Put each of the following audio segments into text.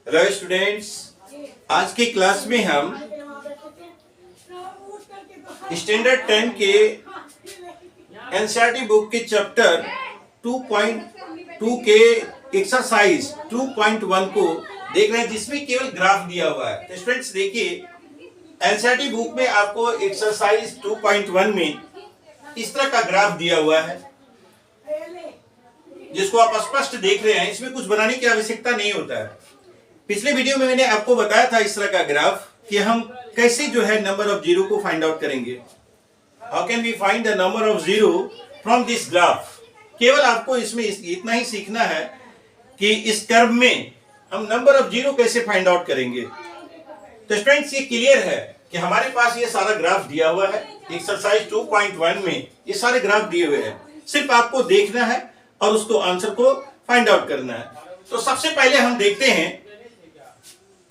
Hello students, आज की class में हम स्टैंडर्ड 10 के एनसीईआरटी बुक के चैप्टर 2.2 के एक्सरसाइज 2.1 को देख रहे हैं, जिसमें केवल ग्राफ दिया हुआ है। तो स्टूडेंट्स देखिए, एनसीईआरटी बुक में आपको एक्सरसाइज 2.1 में इस तरह का ग्राफ दिया हुआ है, जिसको आप स्पष्ट देख रहे हैं। इसमें कुछ बनाने की आवश्यकता नहीं होता है। पिछले वीडियो में मैंने आपको बताया था इस तरह का ग्राफ कि हम कैसे जो है नंबर ऑफ जीरो को फाइंड आउट करेंगे। How can we find the number of zero from this graph. केवल आपको इसमें इतना ही सीखना है कि इस कर्व में हम नंबर ऑफ जीरो कैसे फाइंड आउट करेंगे। तो स्टूडेंट्स, ये क्लियर है कि हमारे पास ये सारा ग्राफ दिया हुआ है। एक्सरसाइज 2.1 में ये सारे ग्राफ दिए हुए हैं, सिर्फ आपको देखना है और उसको आंसर को फाइंड आउट करना है। तो सबसे पहले हम देखते हैं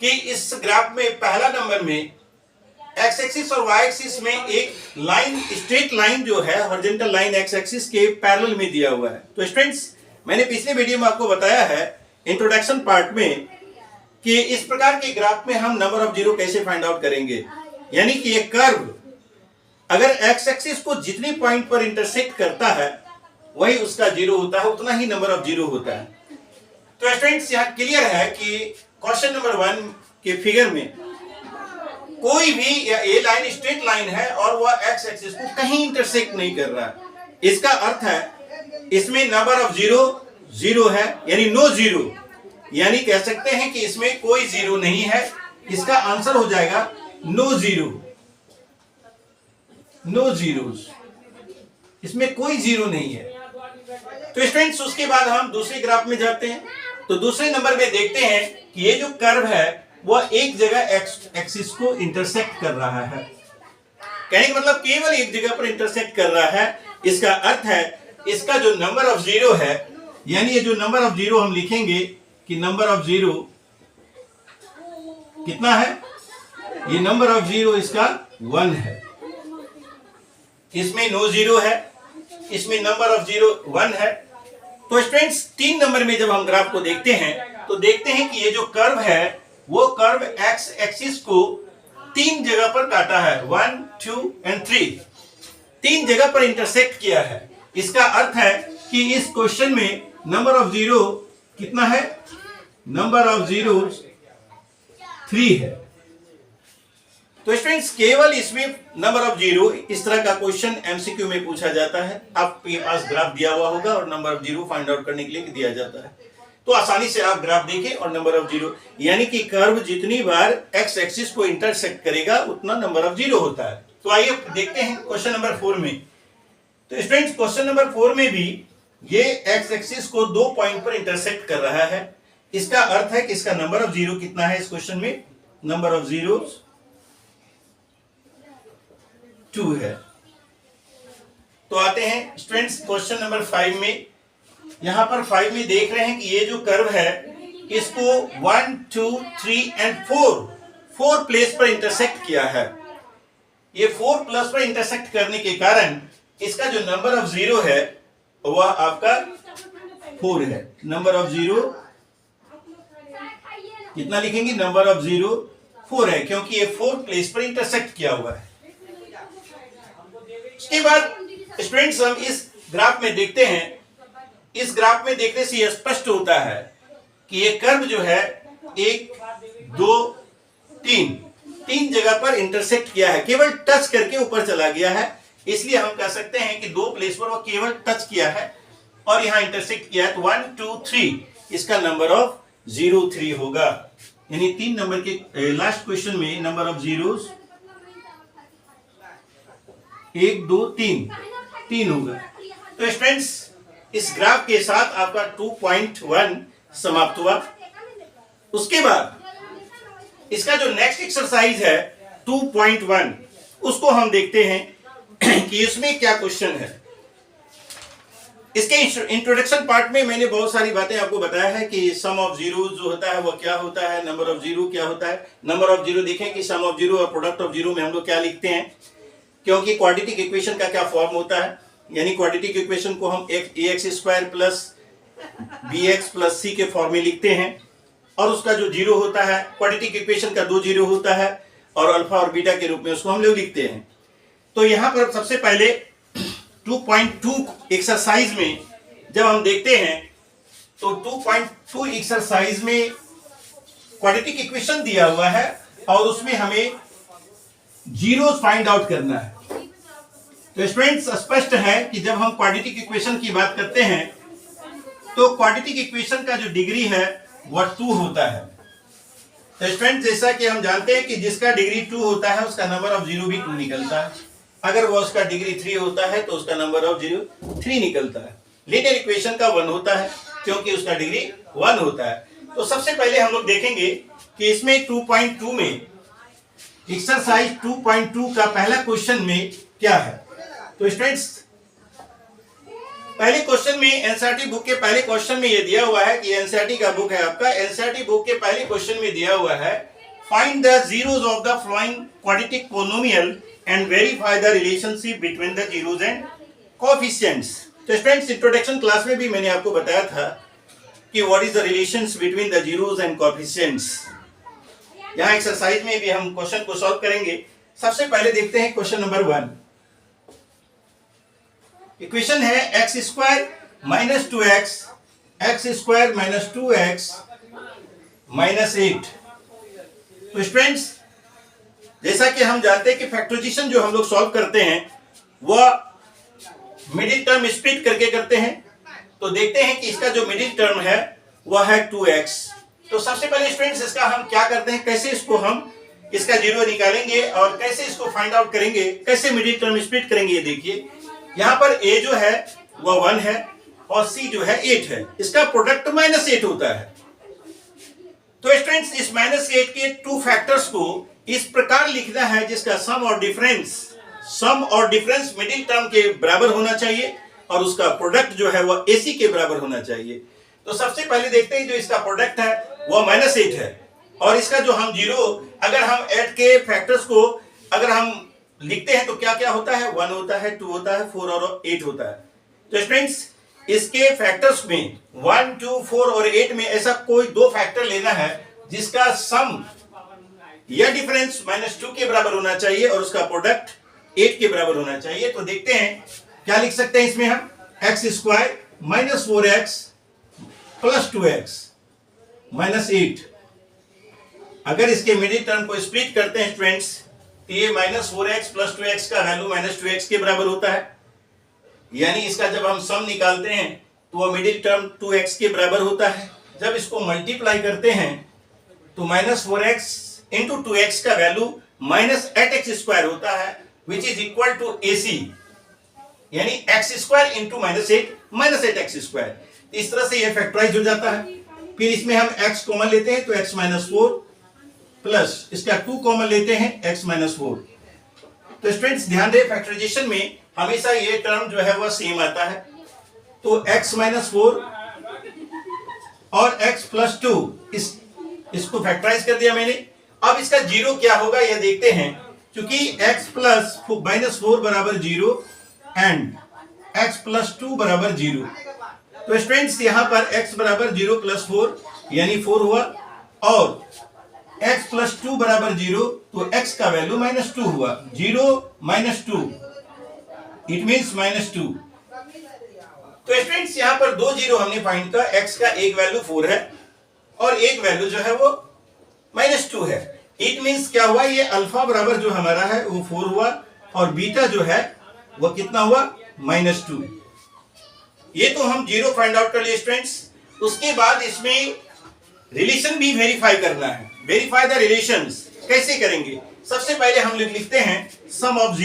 कि इस ग्राफ में पहला नंबर में एक्स एक्सिस और वाई एक्सिस में एक लाइन, स्ट्रेट लाइन जो है, हॉरिजॉन्टल लाइन एक्स एक्सिस के पैरेलल में दिया हुआ है। तो स्टूडेंट्स, मैंने पिछले वीडियो में आपको बताया है इंट्रोडक्शन पार्ट में कि इस प्रकार के ग्राफ में हम नंबर ऑफ जीरो कैसे फाइंड आउट करेंगे। यानी कि ये कर्व अगर एक्स एक्सिस को जितने पॉइंट पर इंटरसेक्ट करता है वही उसका जीरो होता है, उतना ही नंबर ऑफ जीरो होता है। तो स्टूडेंट्स, यहाँ क्लियर है कि क्वेश्चन नंबर 1 के फिगर में कोई भी ये लाइन स्ट्रेट लाइन है और वह एक्स एक्सिस को कहीं इंटरसेक्ट नहीं कर रहा है। इसका अर्थ है इसमें नंबर ऑफ जीरो जीरो है, यानी नो जीरो। यानी कह सकते हैं कि इसमें कोई जीरो नहीं है। इसका आंसर हो जाएगा नो जीरो, नो जीरोस। इसमें कोई जीरो नहीं है। तो स्टूडेंट्स, उसके बाद हम दूसरे ग्राफ में जाते हैं। तो दूसरे नंबर में देखते हैं कि ये जो कर्व है वह एक जगह एक्स एक्सिस को इंटरसेक्ट कर रहा है। कहने का मतलब केवल एक जगह पर इंटरसेक्ट कर रहा है। इसका अर्थ है इसका जो नंबर ऑफ जीरो है, यानी ये जो नंबर ऑफ जीरो हम लिखेंगे कि नंबर ऑफ जीरो कितना है, ये नंबर ऑफ जीरो इसका 1 है। इसमें नो जीरो है, इसमें नंबर ऑफ जीरो 1 है। तो स्टूडेंट्स, 3 नंबर में जब हम ग्राफ को देखते हैं तो देखते हैं कि ये जो कर्व है वो कर्व एक्स एक्सिस को 3 जगह पर काटा है, 1, 2 और 3। 3 जगह पर इंटरसेक्ट किया है। इसका अर्थ है कि इस क्वेश्चन में नंबर ऑफ जीरो कितना है, नंबर ऑफ जीरो 3 है। तो स्टूडेंट्स, केवल इसमें नंबर ऑफ जीरो, इस तरह का क्वेश्चन एमसीक्यू में पूछा जाता है। आपके पास ग्राफ दिया हुआ होगा और number of zero find out करने के लिए दिया जाता है। तो आसानी से आप ग्राफ देखें और नंबर ऑफ जीरो, यानी कि कर्व जितनी बार एक्स एक्सिस को इंटरसेक्ट करेगा उतना नंबर ऑफ जीरो होता है। तो आइए देखते हैं क्वेश्चन नंबर 4 में। तो स्टूडेंट्स, क्वेश्चन नंबर 4 में भी ये एक्स एक्सिस को 2 पॉइंट पर इंटरसेक्ट कर रहा है। इसका अर्थ है कि इसका नंबर ऑफ जीरो कितना है। इस क्वेश्चन में नंबर ऑफ जीरो 2 है। तो आते हैं स्टूडेंट्स क्वेश्चन नंबर 5 में। यहां पर 5 में देख रहे हैं कि ये जो कर्व है इसको 1, 2, 3 और 4 प्लेस पर इंटरसेक्ट किया है। ये 4 प्लस पर इंटरसेक्ट करने के कारण इसका जो नंबर ऑफ जीरो है वह आपका 4 है। नंबर ऑफ जीरो कितना लिखेंगे, नंबर ऑफ जीरो 4 है, क्योंकि ये 4 प्लेस पर इंटरसेक्ट किया हुआ है। उसके बाद स्टूडेंट्स, हम इस ग्राफ में देखते हैं। इस ग्राफ में देखने से यह स्पष्ट होता है कि ये कर्व जो है 1, 2, 3 जगह पर इंटरसेक्ट किया है, केवल टच करके ऊपर चला गया है। इसलिए हम कह सकते हैं कि 2 प्लेस पर वो केवल टच किया है और यहां इंटरसेक्ट किया है। तो 1, 2, 3 इसका नंबर ऑफ जीरो 3 होगा। यानी 3 नंबर के लास्ट क्वेश्चन में नंबर ऑफ जीरोस 1, 2, 3 होगा। तो स्टूडेंट्स, इस ग्राफ के साथ आपका 2.1 समाप्त हुआ। उसके बाद इसका जो नेक्स्ट एक्सरसाइज है 2.1, उसको हम देखते हैं कि इसमें क्या क्वेश्चन है। इसके इंट्रोडक्शन पार्ट में मैंने बहुत सारी बातें आपको बताया है कि सम ऑफ जीरो जो होता है वह क्या होता है, नंबर ऑफ जीरो क्या होता है। नंबर ऑफ जीरो देखें कि सम ऑफ जीरो और प्रोडक्ट ऑफ जीरो में हम लोग क्या लिखते हैं, क्योंकि क्वाड्रेटिक इक्वेशन का क्या फॉर्म होता है। यानी क्वाड्रेटिक इक्वेशन को हम ax² plus bx plus c के फॉर्म में लिखते हैं। और उसका जो जीरो होता है, क्वाड्रेटिक इक्वेशन का 2 जीरो होता है और अल्फा और बीटा के रूप में उसको हम लोग लिखते हैं। तो यहां पर सबसे पहले 2.2 एक्सरसाइज में जब हम देखते हैं तो 2.2 एक्सरसाइज में क्वाड्रेटिक इक्वेशन दिया हुआ है और उसमें हमें जीरोस फाइंड आउट करना है। तो स्टूडेंट्स स्पष्ट है कि जब हम क्वाड्रेटिक इक्वेशन की बात करते हैं तो क्वाड्रेटिक इक्वेशन का जो डिग्री है वह 2 होता है। तो स्टूडेंट्स जैसा कि हम जानते हैं कि जिसका डिग्री 2 होता है उसका नंबर ऑफ जीरो भी 2 निकलता है। अगर वो उसका डिग्री 3 होता है तो उसका नंबर ऑफ जीरो 3 निकलता है। लीनियर इक्वेशन का 1 होता है क्योंकि उसका डिग्री 1 होता है। तो सबसे पहले हम लोग देखेंगे कि इसमें 2.2 में एक्सरसाइज 2.2 का पहला क्वेश्चन में क्या है। तो स्टूडेंट्स पहले क्वेश्चन में एनसीईआरटी बुक के पहले क्वेश्चन में ये दिया हुआ है कि एनसीईआरटी का बुक है आपका, एनसीईआरटी बुक के पहले क्वेश्चन में दिया हुआ है find the zeros of the flowing quadratic polynomial and verify the relationship between the zeros and coefficients. तो स्टूडेंट्स इंट्रोडक्शन क्लास में भी मैंने आपको बताया था कि what is the relations between the zeros and coefficients. यहां एक्सरसाइज में भी हम क्वेश्चन को सॉल्व करेंगे। सबसे पहले देखते हैं क्वेश्चन नंबर 1। इक्वेशन है x square minus 2x, x square minus 2x minus 8। तो स्टूडेंट्स जैसा कि हम जानते हैं कि फैक्टराइजेशन जो हम लोग सॉल्व करते हैं वह मिडिल टर्म स्प्लिट करके करते हैं। तो देखते हैं कि इसका जो मिडिल टर्म है वह है 2x। तो सबसे पहले स्टूडेंट्स इसका हम क्या करते हैं, कैसे इसको हम इसका जीरो निकालेंगे और कैसे इसको फाइंड आउट करेंगे, कैसे मिडिल टर्म स्प्लिट करेंगे। ये देखिए यहां पर a जो है वह 1 है और c जो है 8 है। इसका प्रोडक्ट -8 होता है। तो स्टूडेंट्स इस -8 के 2 फैक्टर्स को इस प्रकार लिखना है जिसका सम और डिफरेंस मिडिल टर्म के बराबर होना चाहिए और उसका प्रोडक्ट जो है वह ac के बराबर होना चाहिए। तो सबसे पहले देखते हैं जो इसका प्रोडक्ट है वह -8 है और इसका जो हम जीरो अगर हम 8 के फैक्टर्स को अगर हम लिखते हैं तो क्या क्या होता है, 1 होता है, 2 होता है, 4 और 8 होता है। तो स्टूडेंट्स इसके फैक्टर्स में 1, 2, 4 और 8 में ऐसा कोई 2 फैक्टर लेना है जिसका सम या डिफरेंस -2 के बराबर होना चाहिए और उसका प्रोडक्ट 8 के बराबर होना चाहिए। तो देखते हैं क्या लिख सकते हैं इसमें हम, x square minus 4x plus 2x minus 8। अगर इसके मिडिल टर्म को स्प्लिट करते हैं स्टूडेंट्स तो ये -4x प्लस 2x का वैल्यू -2x के बराबर होता है। यानी इसका जब हम सम निकालते हैं तो वह मिडिल टर्म 2x के बराबर होता है। जब इसको मल्टीप्लाई करते हैं तो -4x इंटू 2x का वैल्यू -8x स्क्वायर होता है which is equal to AC, यानी x square into -8x square. इस तरह से यह फैक्टराइज हो जाता है। फिर इसमें हम x कॉमन लेते हैं तो x -4 प्लस इसका 2 कॉमन लेते हैं x -4। तो स्टूडेंट्स ध्यान दें फैक्टराइजेशन में हमेशा ये टर्म जो है वह सेम आता है। तो x -4 और x प्लस 2 इसको फैक्टराइज कर दिया मैंने। अब इसका जीरो क्या होगा यह देखते हैं, क्योंकि x प्लस -4 बराबर 0 एंड x प्लस 2 बराबर 0। तो स्टूडेंट्स यहां पर x बराबर 0 प्लस 4 यानी 4 हुआ और x प्लस 2 बराबर 0 तो x का वैल्यू -2 हुआ। 0 -2 इट मींस -2। तो स्टूडेंट्स यहां पर 2 जीरो हमने फाइंड किया। x का एक वैल्यू 4 है और एक वैल्यू जो है वो -2 है। इट मींस क्या हुआ, ये अल्फा बराबर जो हमारा है वो 4 हुआ और बीटा जो है वो कितना हुआ, -2। ये तो हम जीरो फाइंड आउट कर लिए स्टूडेंट्स। उसके बाद इसमें रिलेशन भी वेरीफाई करना है। वेरीफाई द रिलेशंस कैसे करेंगे, सबसे पहले हम लिखते हैं सम ऑफ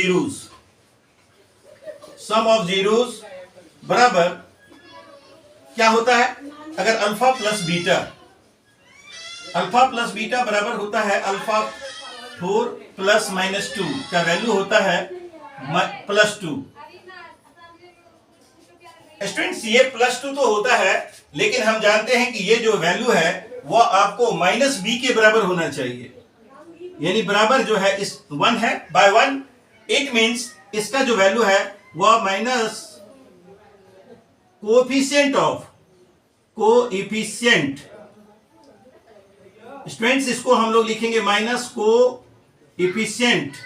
जीरोस बराबर क्या होता है, अगर अल्फा प्लस बीटा बराबर होता है अल्फा 4 प्लस -2 का वैल्यू होता है +2। स्टूडेंट्स ये +2 तो होता है लेकिन हम जानते हैं कि ये जो वैल्यू है वो आपको -b के बराबर होना चाहिए, यानी बराबर जो है इस 1 है बाय 1। इट मींस इसका जो वैल्यू है वह माइनस कोएफिशिएंट स्टूडेंट्स इसको हम लोग लिखेंगे माइनस को इफिशिएंट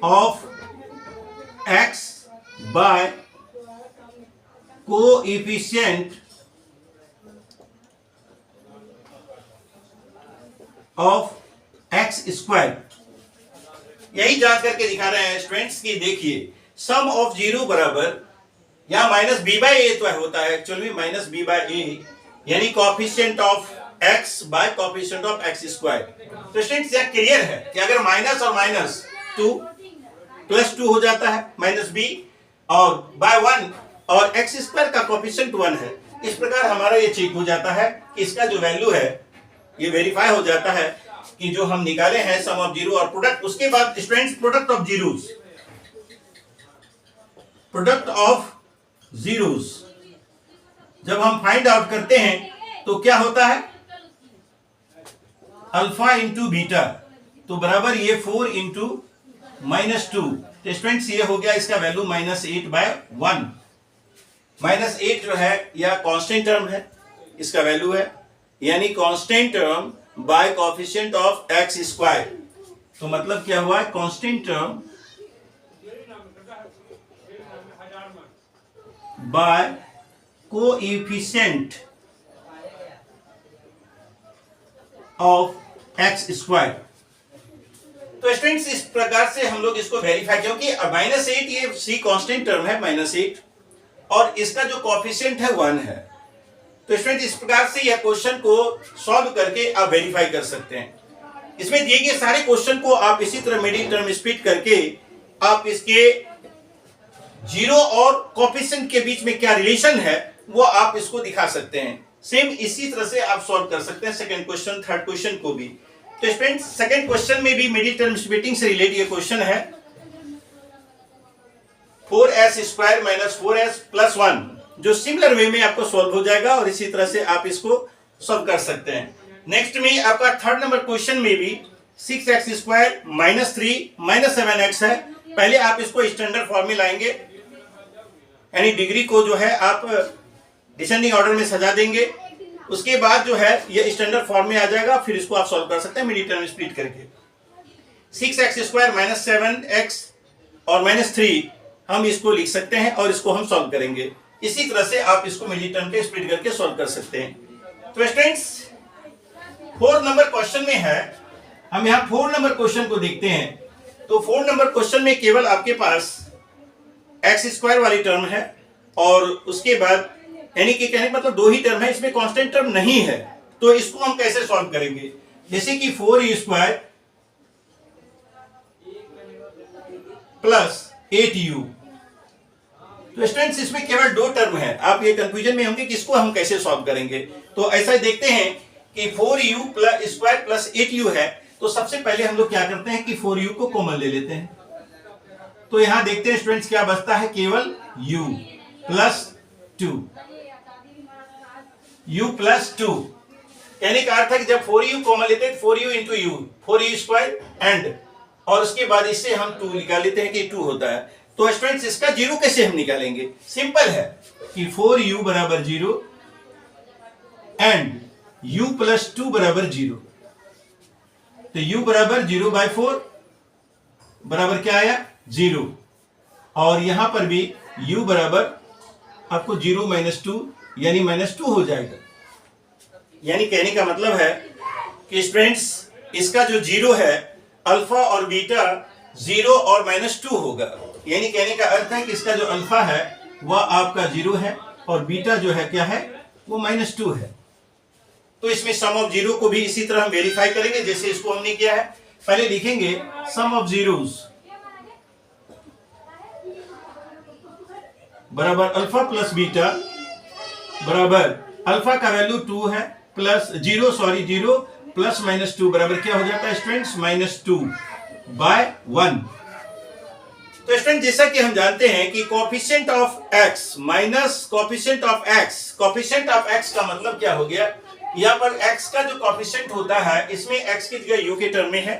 ऑफ x बाय को इफिशिएंट ऑफ x स्क्वायर। यही जांच करके दिखा रहे हैं स्टूडेंट्स की देखिए सम ऑफ जीरो बराबर यहां माइनस बी बाई ए तो होता है एक्चुअल में माइनस बी बाई ए यानी coefficient of x by coefficient of x square. तो स्टूडेंट्स यह क्लियर है कि अगर माइनस और माइनस 2 प्लस 2 हो जाता है माइनस बी और बाय 1 और x स्क्वायर का कोएफिशिएंट 1 है। इस प्रकार हमारा ये चेक हो जाता है कि इसका जो वैल्यू है ये वेरीफाई हो जाता है कि जो हम निकाले हैं सम ऑफ जीरो और प्रोडक्ट। उसके बाद students product of zeros, product of zeros जब हम फाइंड आउट करते हैं तो क्या होता है अल्फा इंटू बीटा, तो बराबर ये 4 इंटू माइनस 2। तो स्टूडेंट्स ये हो गया इसका वैल्यू माइनस 8 बाय 1। माइनस 8 जो है यह कांस्टेंट टर्म है, इसका वैल्यू है यानी constant term by coefficient of x square. तो मतलब क्या हुआ constant term by coefficient of x square. तो स्टूडेंट्स इस प्रकार से हम लोग इसको वेरीफाई, क्योंकि माइनस 8 ये सी कांस्टेंट टर्म है माइनस 8 और इसका जो कोएफिशिएंट है 1 है। तो स्टूडेंट इस प्रकार से यह क्वेश्चन को सॉल्व करके आप वेरीफाई कर सकते हैं। इसमें दिए गए सारे क्वेश्चन को आप इसी तरह मिडिल टर्म स्प्लिट करके आप इसके जीरो और कोएफिशिएंट के बीच में क्या रिलेशन है वो आप इसको दिखा सकते हैं। सेम इसी तरह से आप सॉल्व कर सकते हैं सेकंड क्वेश्चन थर्ड क्वेश्चन को भी। तो स्टूडेंट सेकंड क्वेश्चन में भी मिडिल टर्म स्प्लिटिंग से रिलेटेड ये क्वेश्चन है 4s square minus 4s plus 1, जो सिमिलर वे में आपको सॉल्व हो जाएगा और इसी तरह से आप इसको सॉल्व कर सकते हैं। नेक्स्ट में आपका थर्ड नंबर क्वेश्चन में भी 6x square minus 3 minus 7x है। पहले आप इसको स्टैंडर्ड फॉर्म में लाएंगे यानी डिग्री को जो है आप डिसेंडिंग ऑर्डर में सजा देंगे। उसके बाद जो है ये स्टैंडर्ड फॉर्म में आ जाएगा, फिर इसको आप सॉल्व कर सकते हैं मिडिल टर्म स्प्लिट करके। 6x स्क्वायर माइनस 7x और माइनस 3 हम इसको लिख सकते हैं और इसको हम सॉल्व करेंगे। इसी तरह से आप इसको मिडिल टर्म के स्प्लिट करके सॉल्व कर सकते हैं। तो स्टूडेंट्स 4 नंबर क्वेश्चन में है, हम यहाँ 4 नंबर क्वेश्चन को देखते हैं। तो 4 नंबर क्वेश्चन में केवल आपके पास x स्क्वायर वाली टर्म है और उसके बाद यानी कि कहने का मतलब 2 ही टर्म है, इसमें कांस्टेंट टर्म नहीं है। तो इसको हम कैसे सॉल्व करेंगे, जैसे कि 4u स्क्वायर प्लस 8u। तो स्टूडेंट्स इसमें केवल 2 टर्म है, आप ये कंफ्यूजन में होंगे कि इसको हम कैसे सॉल्व करेंगे। तो ऐसा देखते हैं कि 4u plus square plus 8u है। तो सबसे पहले हम लोग क्या करते हैं कि 4u को कॉमन ले लेते हैं। तो यहां देखते हैं स्टूडेंट्स क्या बचता है, केवल u प्लस 2, u प्लस 2 यानी का अर्थ है कि जब 4u कॉमन लेते हैं 4u into you 4u square and और उसके बाद इससे हम 2 निकाल लेते हैं कि 2 होता है। तो स्टूडेंट्स इसका जीरो कैसे हम निकालेंगे, सिंपल है कि 4u बराबर 0 एंड u प्लस 2 बराबर 0। तो u बराबर 0 बाय 4 बराबर क्या आया 0 और यहां पर भी u बराबर आपको 0 माइनस 2 यानी माइनस 2 हो जाएगा। यानी कहने का मतलब है कि स्टूडेंट्स इसका जो 0 है अल्फा और बीटा 0 और माइनस 2 होगा। यानी कहने का अर्थ है कि इसका जो अल्फा है वह आपका 0 है और बीटा जो है क्या है वो माइनस 2 है। तो इसमें सम ऑफ जीरो को भी इसी तरह हम वेरीफाई करेंगे जैसे इसको हमने किया है। पहले लिखेंगे सम ऑफ जीरोस बराबर अल्फा प्लस बीटा बराबर अल्फा का वैल्यू 2 है प्लस 0 प्लस माइनस 2 बराबर क्या हो जाता है स्टूडेंट्स माइनस 2 बाय 1। तो स्टूडेंट जैसा कि हम जानते हैं कि coefficient of x minus coefficient of x, coefficient of x का मतलब क्या हो गया, यहाँ पर x का जो कोएफिशिएंट होता है इसमें x की जगह u के टर्म में है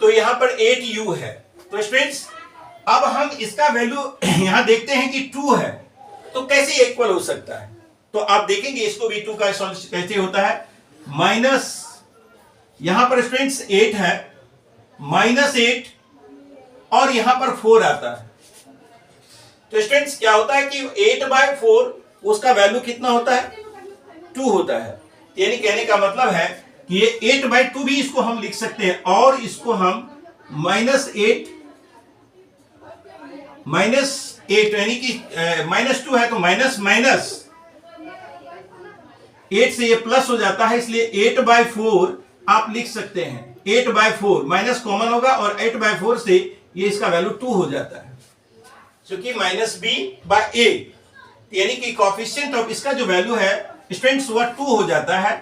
तो यहाँ पर 8u है। तो स्टूडेंट्स अब हम इसका वैल्यू यहाँ देखते हैं कि 2 है तो कैसे इक्वल हो सकता है। तो आप देखेंगे इसको भी 2 का सॉल्यूशन कैसे होता है, माइनस यहां पर स्टूडेंट्स 8 है, -8 और यहां पर 4 आता है। तो स्टूडेंट्स क्या होता है कि 8/4 उसका वैल्यू कितना होता है, 2 होता है। यानी कहने का मतलब है कि ये 8/2 भी इसको हम लिख सकते हैं, और इसको हम -8 यानी कि -2 है तो माइनस 8 से ये प्लस हो जाता है, इसलिए 8/4 आप लिख सकते हैं। 8/4 माइनस कॉमन होगा और 8/4 से ये इसका वैल्यू 2 हो जाता है, क्योंकि -b/a, यानी कि कोएफिशिएंट ऑफ इसका जो वैल्यू है स्टूडेंट्स वह 2 हो जाता है,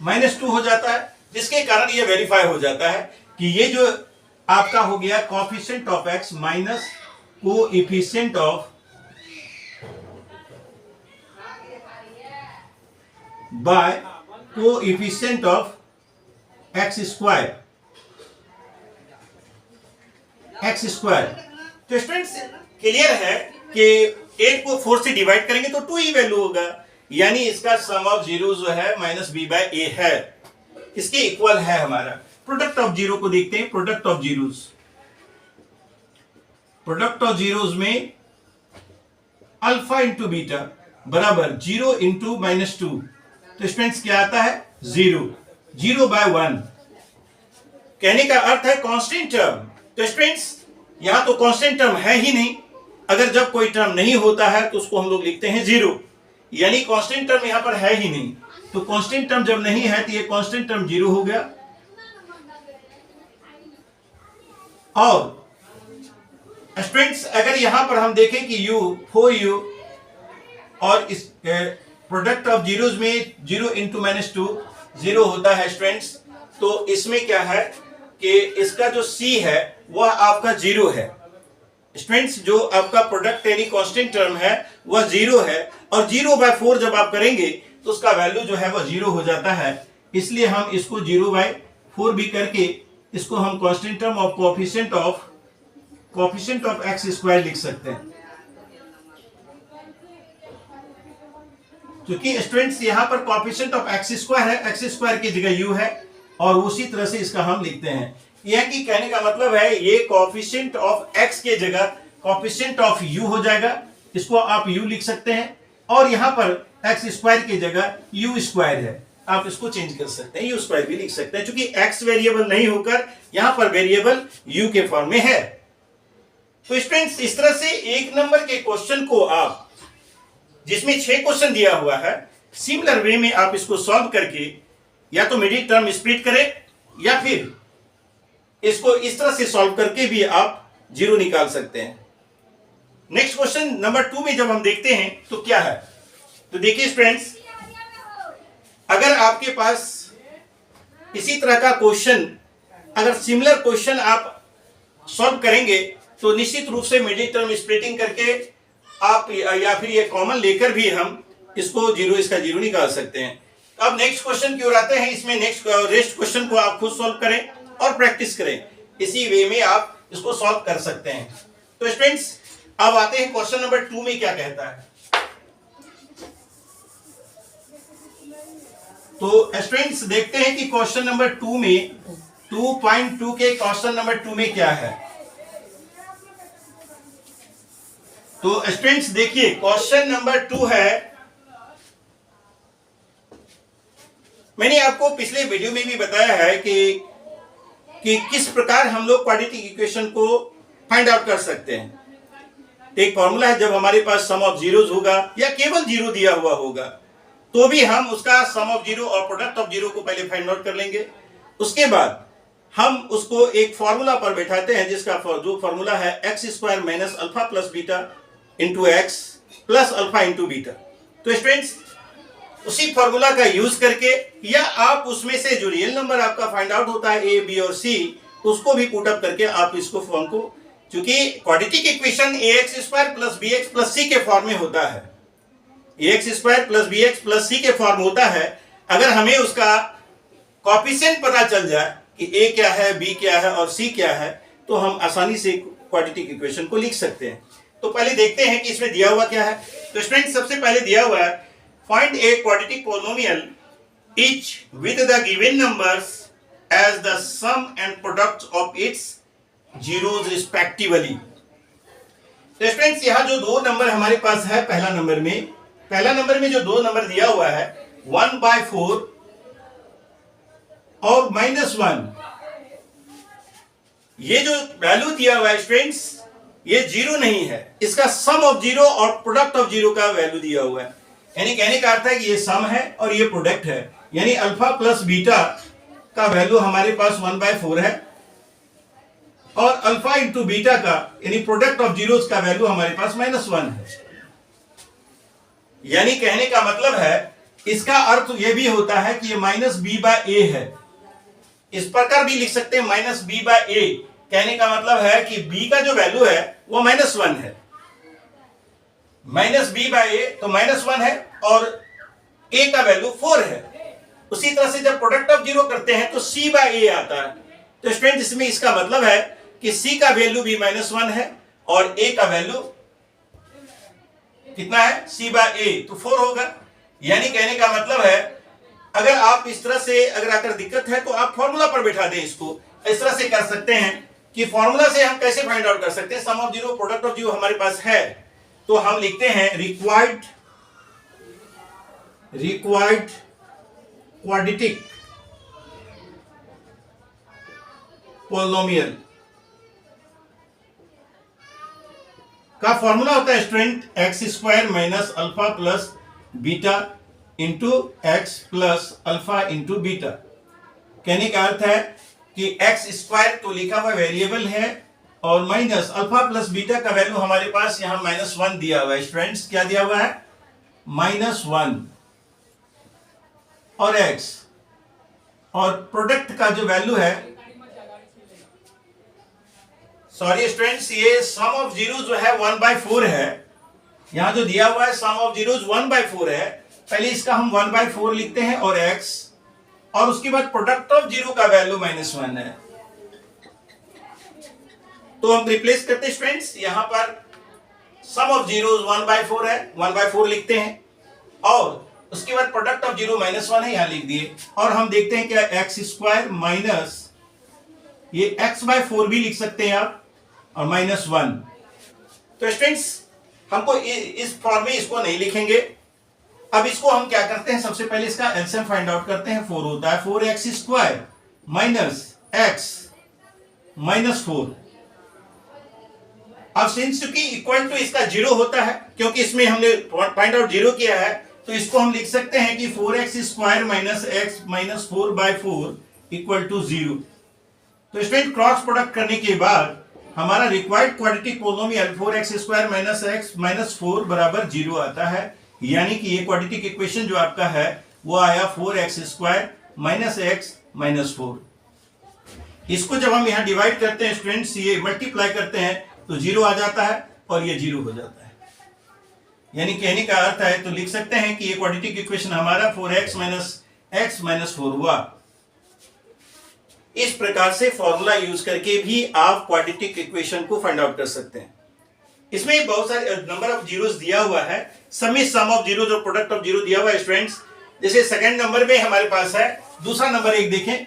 -2 हो जाता है, जिसके कारण ये वेरीफाई हो जाता है कि ये जो आपका हो गया coefficient of x minus coefficient of by coefficient of x square. तो स्टूडेंट्स क्लियर है कि 8 को 4 से डिवाइड करेंगे तो 2 ही वैल्यू होगा, यानी इसका सम ऑफ जीरो जो है -b/a है, इसके इक्वल है हमारा। प्रोडक्ट ऑफ जीरो को देखते हैं। प्रोडक्ट ऑफ जीरोस में अल्फा इंटू बीटा बराबर 0 इंटू -2, तो स्टूडेंट्स क्या आता है 0/1। कहने का अर्थ है कांस्टेंट टर्म। तो स्टूडेंट्स यहां तो कांस्टेंट टर्म है ही नहीं, अगर जब कोई टर्म नहीं होता है तो उसको हम लोग लिखते हैं 0, यानी कांस्टेंट टर्म यहां पर है ही नहीं। तो कांस्टेंट टर्म जब नहीं है तो ये कांस्टेंट टर्म 0 हो गया। और स्टूडेंट्स अगर यहां पर हम देखें कि u और इस प्रोडक्ट ऑफ जीरोस में 0 इंटू -2 0 होता है स्टूडेंट्स, तो इसमें क्या है कि इसका जो c है वह आपका 0 है। स्टूडेंट्स जो आपका प्रोडक्ट यानी कांस्टेंट टर्म है वह 0 है, और 0/4 जब आप करेंगे तो उसका वैल्यू जो है वह 0 हो जाता है, इसलिए हम इसको 0/4 भी करके इसको हम constant term of coefficient of x square लिख सकते हैं। क्योंकि स्टूडेंट्स यहां पर कोएफिशिएंट ऑफ x स्क्वायर है, x स्क्वायर की जगह u है, और उसी तरह से इसका हम लिखते हैं। यह कि कहने का मतलब है ये कोएफिशिएंट ऑफ x के जगह कोएफिशिएंट ऑफ u हो जाएगा, इसको आप u लिख सकते हैं, और यहां पर x स्क्वायर की जगह u स्क्वायर है, आप इसको चेंज कर सकते हैं, u स्क्वायर भी लिख सकते हैं, क्योंकि x वेरिएबल नहीं होकर यहां पर वेरिएबल u के फॉर्म में है। तो स्टूडेंट्स इस तरह से 1 नंबर के क्वेश्चन को आप, जिसमें 6 क्वेश्चन दिया हुआ है, सिमिलर वे में आप इसको सॉल्व करके या तो मिडिल टर्म स्प्लिट करें या फिर इसको इस तरह से सॉल्व करके भी आप 0 निकाल सकते हैं। नेक्स्ट क्वेश्चन नंबर 2 में जब हम देखते हैं तो क्या है, तो देखिए स्टूडेंट्स, अगर आपके पास इसी तरह का क्वेश्चन, अगर सिमिलर क्वेश्चन आप सॉल्व करेंगे तो निश्चित रूप से मिडिल टर्म स्प्लिटिंग करके आप या फिर ये कॉमन लेकर भी हम इसको 0 इसका 0 निकाल सकते हैं। अब नेक्स्ट क्वेश्चन की ओर आते हैं। इसमें रेस्ट क्वेश्चन को आप खुद सॉल्व करें और प्रैक्टिस करें, इसी वे में आप इसको सॉल्व कर सकते हैं। तो स्टूडेंट्स अब आते हैं क्वेश्चन नंबर 2 में क्या कहता है। तो स्टूडेंट्स देखते हैं कि क्वेश्चन नंबर 2 में 2.2 के क्वेश्चन नंबर 2 में क्या है। तो स्टूडेंट्स देखिए क्वेश्चन नंबर 2 है, मैंने आपको पिछले वीडियो में भी बताया है कि किस प्रकार हम लोग क्वाड्रेटिक इक्वेशन को फाइंड आउट कर सकते हैं। एक फॉर्मूला है, जब हमारे पास सम ऑफ जीरोस होगा या केवल 0 दिया हुआ होगा तो भी हम उसका सम ऑफ 0 और प्रोडक्ट ऑफ 0 को पहले फाइंड आउट कर लेंगे। उसके बाद हम उसको एक फॉर्मूला पर बैठाते हैं, जिसका जो फॉर्मूला है x square minus alpha plus beta into x plus alpha into beta. तो स्टूडेंट्स उसी फॉर्मूला का यूज करके, या आप उसमें से जो रियल नंबर आपका फाइंड आउट होता है a, b और c, उसको भी पुट अप करके आप इसको फॉर्म को, क्योंकि quadratic equation ax square plus bx plus c के फॉर्म में होता है, ax square plus bx plus c के फॉर्म होता है। अगर हमें उसका कोएफिशिएंट पता चल जाए कि a क्या है, b क्या है और c क्या है, तो हम आसानी से क्वाड्रेटिक इक्वेशन को लिख सकते हैं। तो पहले देखते हैं कि इसमें दिया हुआ क्या है। तो स्टूडेंट सबसे पहले दिया हुआ है Find a quadratic polynomial each with the given numbers as the sum and product of its zeros respectively. तो स्टूडेंट्स यहाँ जो दो नंबर हमारे पास है, पहला नंबर में जो दो नंबर दिया हुआ है 1/4 और -1, ये जो वैल्यू दिया हुआ है स्टूडेंट्स ये जीरो नहीं है, इसका सम ऑफ जीरो और प्रोडक्ट ऑफ जीरो का वैल्यू दिया हुआ है। यानी कहने का अर्थ है कि ये सम है और ये प्रोडक्ट है, यानी अल्फा प्लस बीटा का वैल्यू हमारे पास 1/4 है और अल्फा इंटू बीटा का यानी प्रोडक्ट ऑफ जीरोस का वैल्यू हमारे पास -1 है। यानी कहने का मतलब है, इसका अर्थ यह भी होता है कि ये -b/a है। इस प्रकार भी लिख सकते हैं -b/a। कहने का मतलब है कि b का जो वैल्यू है वो -1 है, -b/a तो -1 है और a का वैल्यू 4 है। उसी तरह से जब प्रोडक्ट ऑफ जीरो करते हैं तो c/a आता है। तो स्टूडेंट इसमें इसका मतलब है कि c का वैल्यू भी -1 है और a का वैल्यू कितना है, c/a तो 4 होगा। यानी कहने का मतलब है, अगर आप इस तरह से अगर आकर दिक्कत है तो आप फॉर्मूला पर बैठा दें, इसको इस तरह से कर सकते हैं कि फॉर्मूला से हम कैसे फाइंड आउट कर सकते हैं। Sum of zero product of zero हमारे पास है, तो हम लिखते हैं रिक्वायर्ड क्वाड्रेटिक पोलिनोमियल का फॉर्मूला होता है student x² minus alpha plus beta into x plus alpha into beta. कहने का अर्थ है कि x² तो लिखा हुआ वेरिएबल है और माइनस अल्फा प्लस बीटा का वैल्यू हमारे पास यहां -1 दिया हुआ है। स्टूडेंट्स क्या दिया हुआ है, -1 और x और प्रोडक्ट का जो वैल्यू है, सॉरी स्टूडेंट्स, ये सम ऑफ जीरो जो है 1/4 है। यहां जो दिया हुआ है सम ऑफ जीरो 1/4 है। पहले इसका हम 1/4 लिखते हैं और x, और उसके बाद प्रोडक्ट ऑफ जीरो का वैल्यू -1 है। तो हम रिप्लेस करते हैं स्टूडेंट्स, यहां पर सम ऑफ जीरो 1/4 है, 1/4 लिखते हैं और उसके बाद प्रोडक्ट ऑफ जीरो -1 है, यहां लिख दिए। और हम देखते हैं क्या x² माइनस ये x/4 भी लिख सकते हैं आप और -1। तो स्टूडेंट्स हमको इस फॉर्म में इसको नहीं लिखेंगे। अब इसको हम क्या करते हैं, सबसे पहले इसका एलसीएम फाइंड आउट करते हैं। 4 होता है 4x² माइनस x -4। अब सिंस चूंकि इक्वल टू इसका 0 होता है, क्योंकि इसमें हमने फाइंड आउट 0 किया है, तो इसको हम लिख सकते हैं कि 4x² minus x -4/4 equal to 0। तो स्टूडेंट क्रॉस प्रोडक्ट करने के बाद हमारा required quadratic polynomial 4x² minus x -4 बराबर 0 आता है। यानी कि ये क्वाड्रेटिक इक्वेशन जो आपका है वो आया 4x² माइनस x -4। इसको जब हम यहाँ डिवाइड करते हैं स्टूडेंट्स, ये मल्टीप्लाई करते हैं तो 0 आ जाता है और ये 0 हो जाता है। यानी कहने का अर्थ है, तो लिख सकते हैं कि ये क्वाड्रेटिक इक्वेशन हमारा 4x माइनस x -4 हुआ। इस प्रकार से फॉर्मूला यूज करके भी आप क्वाड्रेटिक इक्वेशन को फाइंड आउट कर सकते हैं। इसमें बहुत सारे नंबर ऑफ जीरोस दिया हुआ है, सम ऑफ जीरोस और प्रोडक्ट ऑफ जीरो दिया हुआ है स्टूडेंट्स। जैसे सेकंड नंबर में हमारे पास है, दूसरा नंबर एक देखें,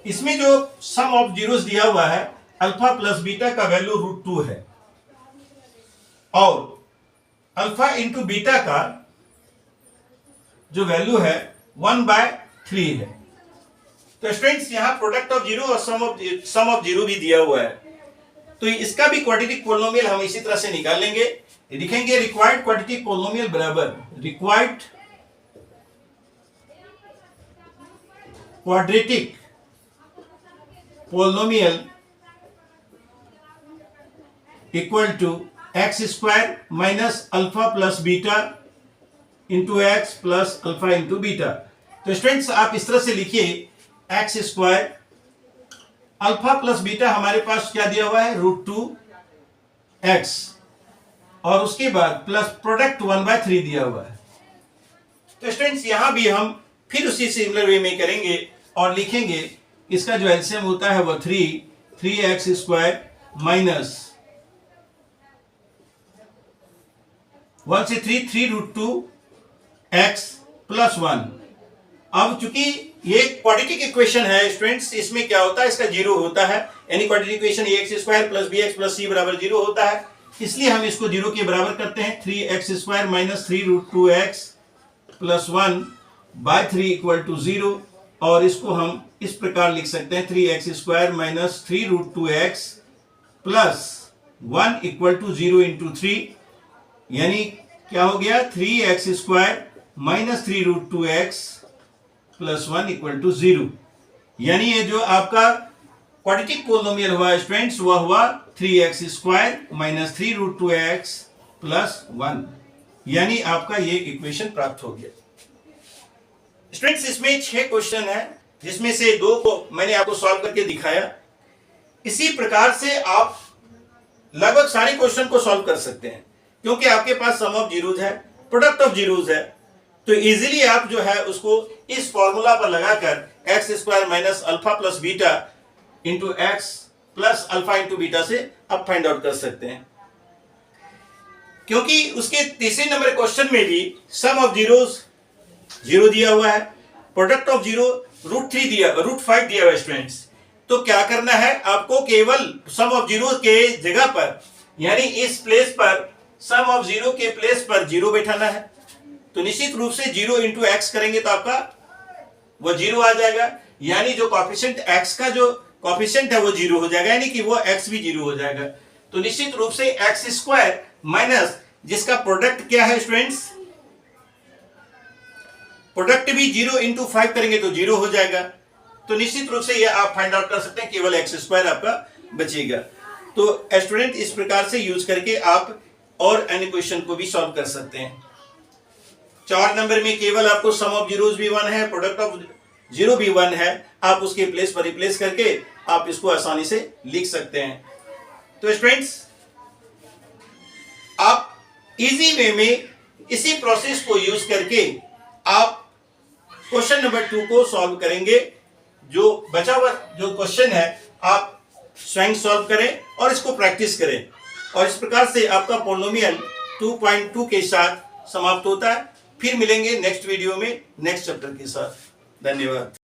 इसमें जो सम ऑफ जीरोस दिया हुआ है अल्फा प्लस बीटा का वैल्यू √2 है और अल्फा इंटू बीटा का जो वैल्यू है 1/3 है। तो स्टूडेंट्स यहां प्रोडक्ट ऑफ जीरो और सम ऑफ जीरो भी दिया हुआ है, तो इसका भी क्वाड्रेटिक पोलिनोमियल हम इसी तरह से निकाल लेंगे। लिखेंगे रिक्वायर्ड क्वाड्रेटिक पोलिनोमियल बराबर required quadratic polynomial equal to x² minus alpha plus beta into x plus alpha into beta. तो स्टूडेंट्स आप इस तरह से लिखिए x² अल्फा प्लस बीटा हमारे पास क्या दिया हुआ है √2x और उसके बाद प्लस प्रोडक्ट 1/3 दिया हुआ है। तो स्टूडेंट्स यहां भी हम फिर उसी सिमिलर वे में करेंगे और लिखेंगे इसका जो एलसीएम होता है वो 3x² माइनस 1 से 3 √2 एक्स प्लस 1। अब चूंकि ये क्वाड्रेटिक इक्वेशन है स्टूडेंट्स, इसमें क्या होता है, इसका जीरो होता है। यानी quadratic equation x square plus b x plus c बराबर जीरो होता है, इसलिए हम इसको जीरो के बराबर करते हैं। 3x square minus 3√2x plus 1 by 3 equal to 0। और इसको हम इस प्रकार लिख सकते हैं 3x square minus 3√2x plus 1 equal to 0 into 3। यानी क्या हो गया, 3x square minus 3√2x plus 1 equal to 0। यानी ये जो आपका क्वाड्रेटिक पोलिनोमियल हुआ स्टूडेंट्स, वह हुआ 3x square minus 3√2x plus 1। यानी आपका ये इक्वेशन प्राप्त हो गया। स्टूडेंट्स इसमें 6 क्वेश्चन है, जिसमें से 2 को मैंने आपको सॉल्व करके दिखाया। इसी प्रकार से आप लगभग सारे क्वेश्चन को सॉल्व कर सकते हैं, क्योंकि आपके पास सम ऑफ जीरोज है, प्रोडक्ट ऑफ जीरोज है, तो इजीली आप जो है उसको इस फॉर्मूला पर लगाकर x square minus alpha plus beta into x plus alpha into beta से आप फाइंड आउट कर सकते हैं। क्योंकि उसके तीसरे नंबर क्वेश्चन में भी सम ऑफ जीरोज जीरो दिया हुआ है, प्रोडक्ट ऑफ जीरो √5 दिया हुआ है स्टूडेंट्स। तो क्या करना है आपको, केवल सम ऑफ जीरो के जगह पर, यानी इस प्लेस पर सम ऑफ जीरो के प्लेस पर जीरो बैठाना है। तो निश्चित रूप से 0 इंटू एक्स करेंगे तो आपका वो 0 आ जाएगा। यानी जो कॉफिशिएंट एक्स का जो कॉफिशिएंट है वो 0 हो जाएगा, यानी कि वो एक्स भी 0 हो जाएगा। तो निश्चित रूप से एक्स स्क्वायर माइनस जिसका प्रोडक्ट क्या है स्टूडेंट्स, प्रोडक्ट भी 0 इंटू 5 करेंगे तो 0 हो जाएगा। तो निश्चित रूप से ये आप फाइंड आउट कर सकते हैं, केवल एक्स स्क्वायर आपका बचेगा। तो स्टूडेंट इस प्रकार से यूज करके आप और अन्य क्वेश्चन को भी सॉल्व कर सकते हैं। 4 नंबर में केवल आपको सम ऑफ जीरोज भी 1 है, प्रोडक्ट ऑफ जीरो भी 1 है, आप उसके प्लेस पर रिप्लेस करके आप इसको आसानी से लिख सकते हैं। तो स्टूडेंट्स आप इजी वे में इसी प्रोसेस को यूज करके आप क्वेश्चन नंबर 2 को सॉल्व करेंगे। जो बचा हुआ जो क्वेश्चन है आप स्वयं सॉल्व करें और इसको प्रैक्टिस करें, और इस प्रकार से आपका पोलिनोमियल 2.2 के साथ समाप्त होता है। फिर मिलेंगे नेक्स्ट वीडियो में नेक्स्ट चैप्टर के साथ। धन्यवाद।